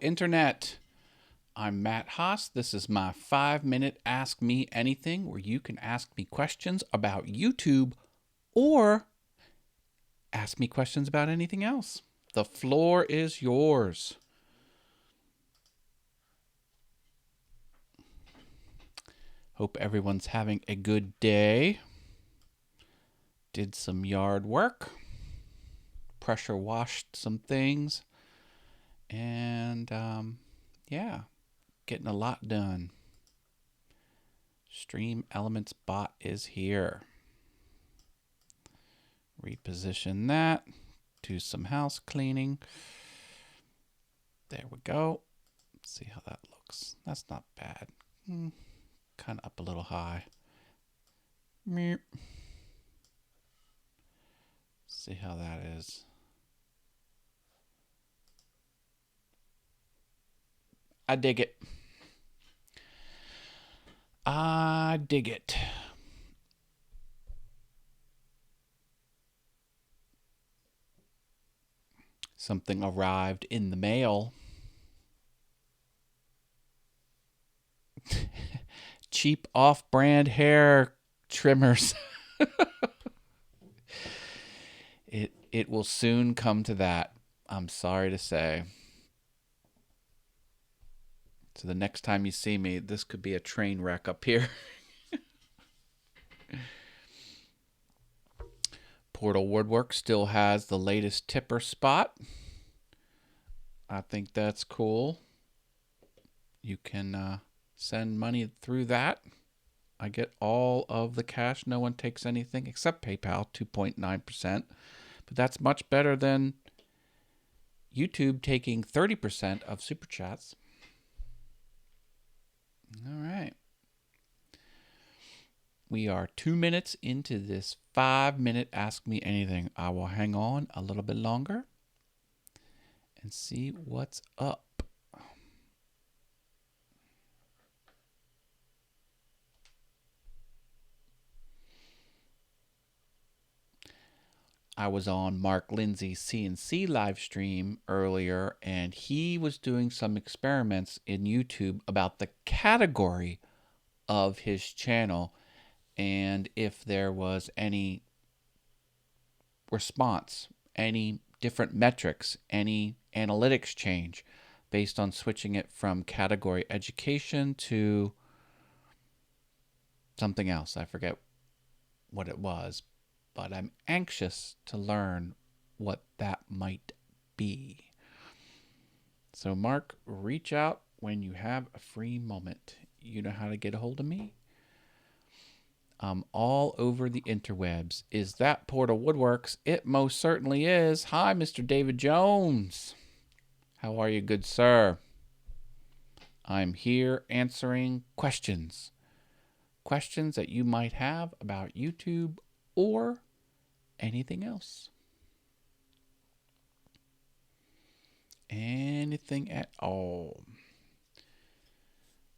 Internet. I'm Matt Haas. This is my 5-minute Ask Me Anything, where you can ask me questions about YouTube or ask me questions about anything else. The floor is yours. Hope everyone's having a good day. Did some yard work. Pressure washed some things. And, yeah, getting a lot done. Stream Elements bot is here. Reposition that. Do some house cleaning. There we go. Let's see how that looks. That's not bad. Kind of up a little high. Meep. See how that is. I dig it. I dig it. Something arrived in the mail. Cheap off-brand hair trimmers. It will soon come to that, I'm sorry to say. So the next time you see me, this could be a train wreck up here. Portal Woodwork still has the latest tipper spot. I think that's cool. You can send money through that. I get all of the cash. No one takes anything except PayPal, 2.9%. But that's much better than YouTube taking 30% of Super Chats. All right. We are 2 minutes into this 5-minute Ask Me Anything. I will hang on a little bit longer and see what's up. I was on Mark Lindsay's CNC live stream earlier, and he was doing some experiments in YouTube about the category of his channel and if there was any response, any different metrics, any analytics change based on switching it from category education to something else. I forget what it was, but I'm anxious to learn what that might be. So Mark, reach out when you have a free moment. You know how to get a hold of me. I'm all over the interwebs. Is that Portal Woodworks? It most certainly is. Hi, Mr. David Jones. How are you, good sir? I'm here answering questions. Questions that you might have about YouTube or anything else. Anything at all.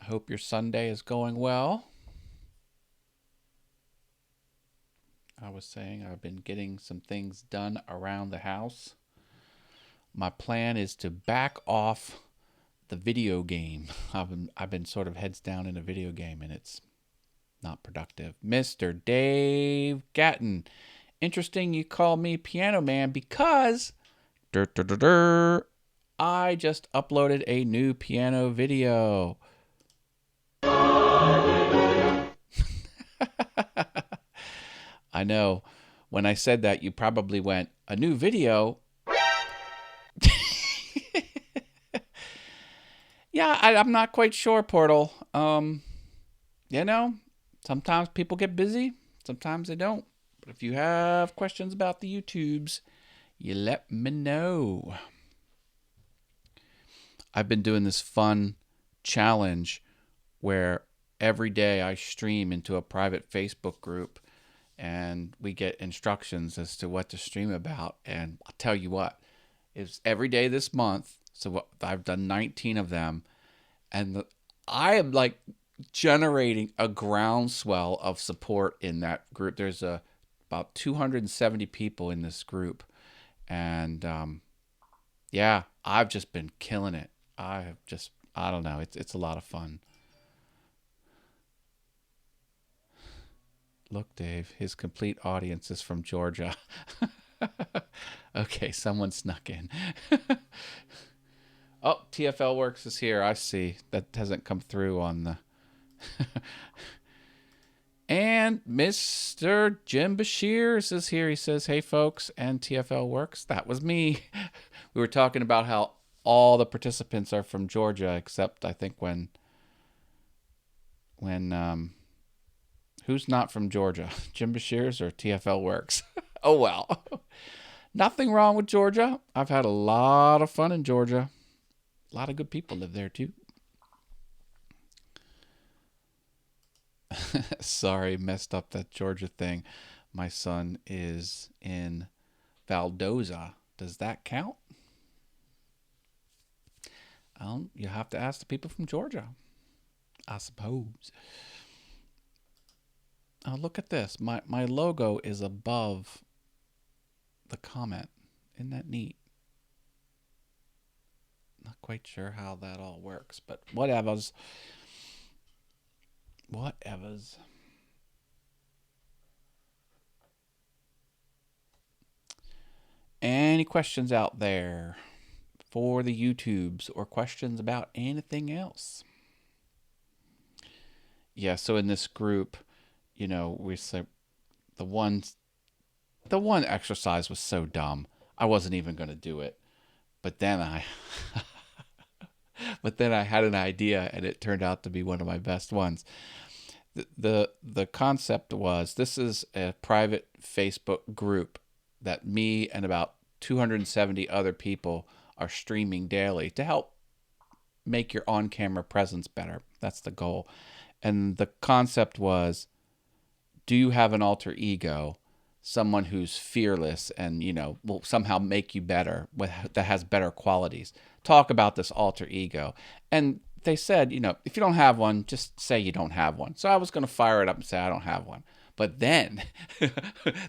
I hope your Sunday is going well. I was saying I've been getting some things done around the house. My plan is to back off the video game. I've been sort of heads down in a video game, and it's not productive. Mr. Dave Gatton. Interesting you call me Piano Man because I just uploaded a new piano video. I know. When I said that, you probably went, a new video? Yeah, I'm not quite sure, Portal. You know, sometimes people get busy, sometimes they don't. But if you have questions about the YouTubes, you let me know. I've been doing this fun challenge where every day I stream into a private Facebook group and we get instructions as to what to stream about. And I'll tell you what, it's every day this month. So I've done 19 of them. And I am like generating a groundswell of support in that group. There's about 270 people in this group. And yeah, I've just been killing it. I don't know. It's a lot of fun. Look, Dave, his complete audience is from Georgia. Okay, someone snuck in. Oh, TFL Works is here. I see. That hasn't come through on the. And Mr. Jim Bashirs is here. He says, "Hey, folks, and TFL Works." That was me. We were talking about how all the participants are from Georgia, except I think when who's not from Georgia? Jim Bashirs or TFL Works? Oh, well. Nothing wrong with Georgia. I've had a lot of fun in Georgia. A lot of good people live there, too. Sorry, messed up that Georgia thing. My son is in Valdoza. Does that count? You have to ask the people from Georgia, I suppose. Oh, look at this. My logo is above the comment. Isn't that neat? Not quite sure how that all works, but whatevers. Whatevers. Any questions out there for the YouTubes or questions about anything else? Yeah, so in this group, we say the one exercise was so dumb. I wasn't even going to do it. But then I had an idea and it turned out to be one of my best ones. The concept was, this is a private Facebook group that me and about 270 other people are streaming daily to help make your on-camera presence better. That's the goal. And the concept was, do you have an alter ego, someone who's fearless and, will somehow make you better, that has better qualities? Talk about this alter ego. And they said, if you don't have one, just say you don't have one. So I was going to fire it up and say I don't have one. But then,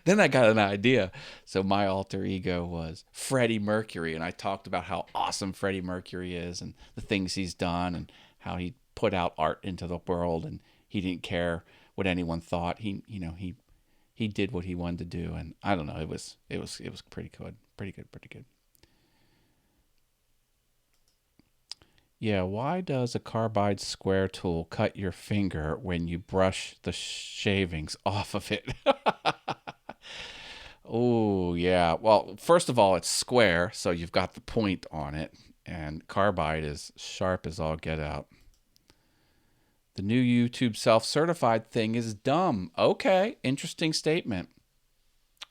then I got an idea. So my alter ego was Freddie Mercury. And I talked about how awesome Freddie Mercury is and the things he's done and how he put out art into the world and he didn't care what anyone thought. He did what he wanted to do. And I don't know, it was pretty good. Pretty good. Yeah, why does a carbide square tool cut your finger when you brush the shavings off of it? Oh, yeah. Well, first of all, it's square, so you've got the point on it, and carbide is sharp as all get out. The new YouTube self-certified thing is dumb. Okay, interesting statement.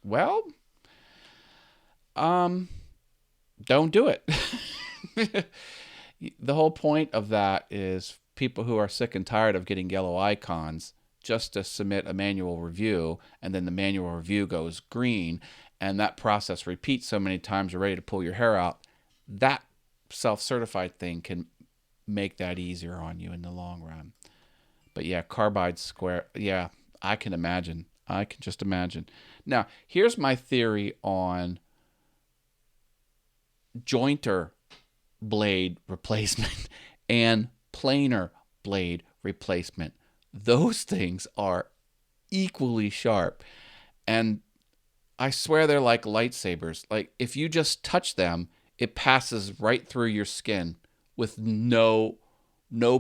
Well, don't do it. The whole point of that is people who are sick and tired of getting yellow icons just to submit a manual review, and then the manual review goes green, and that process repeats so many times you're ready to pull your hair out. That self-certified thing can make that easier on you in the long run. But yeah, carbide square, yeah, I can imagine. I can just imagine. Now, here's my theory on jointer blade replacement and planer blade replacement. Those things are equally sharp. And I swear they're like lightsabers. Like, if you just touch them, it passes right through your skin with no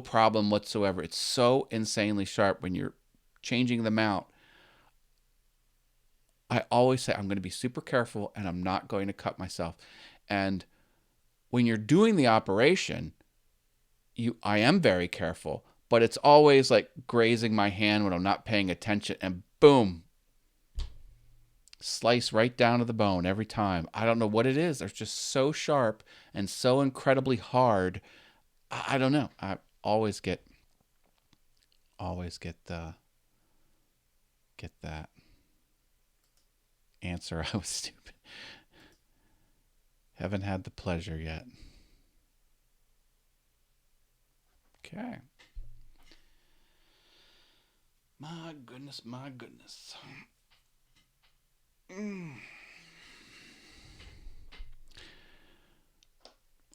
problem whatsoever. It's so insanely sharp when you're changing them out. I always say I'm going to be super careful and I'm not going to cut myself. And when you're doing the operation, I am very careful, but it's always like grazing my hand when I'm not paying attention, and boom, slice right down to the bone every time. I don't know what it is. They're just so sharp and so incredibly hard. I don't know. I always get that answer. I was stupid. Haven't had the pleasure yet. Okay. My goodness.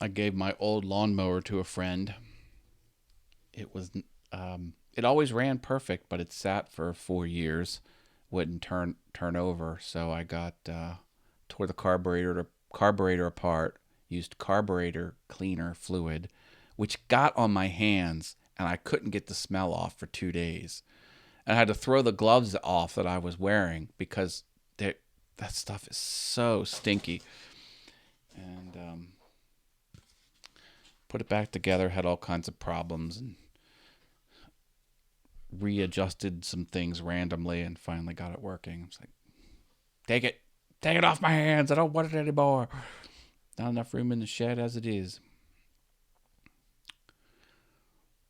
I gave my old lawnmower to a friend. It was, it always ran perfect, but it sat for 4 years, wouldn't turn over. So I got tore the carburetor apart, used carburetor cleaner fluid, which got on my hands, and I couldn't get the smell off for 2 days. And I had to throw the gloves off that I was wearing because that stuff is so stinky. And put it back together, had all kinds of problems, and readjusted some things randomly, and finally got it working. I was like, take it off my hands. I don't want it anymore. Not enough room in the shed as it is.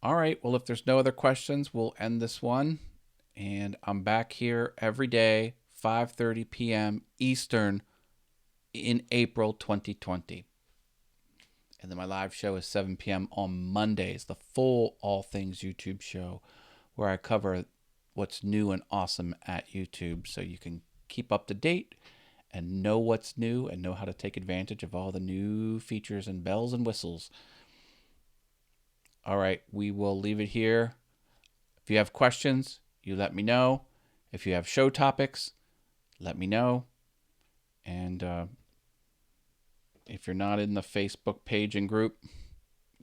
All right. Well, if there's no other questions, we'll end this one. And I'm back here every day, 5:30 p.m. Eastern in April 2020. And then my live show is 7 p.m. on Mondays, the full All Things YouTube show, where I cover what's new and awesome at YouTube so you can keep up to date and know what's new and know how to take advantage of all the new features and bells and whistles. All right, we will leave it here. If you have questions, you let me know. If you have show topics, let me know. And if you're not in the Facebook page and group,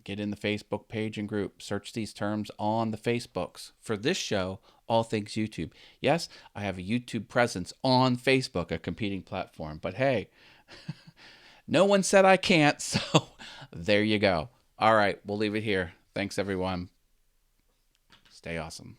get in the Facebook page and group. Search these terms on the Facebooks. For this show, All Things YouTube. Yes, I have a YouTube presence on Facebook, a competing platform. But hey, no one said I can't, so there you go. All right, we'll leave it here. Thanks, everyone. Stay awesome.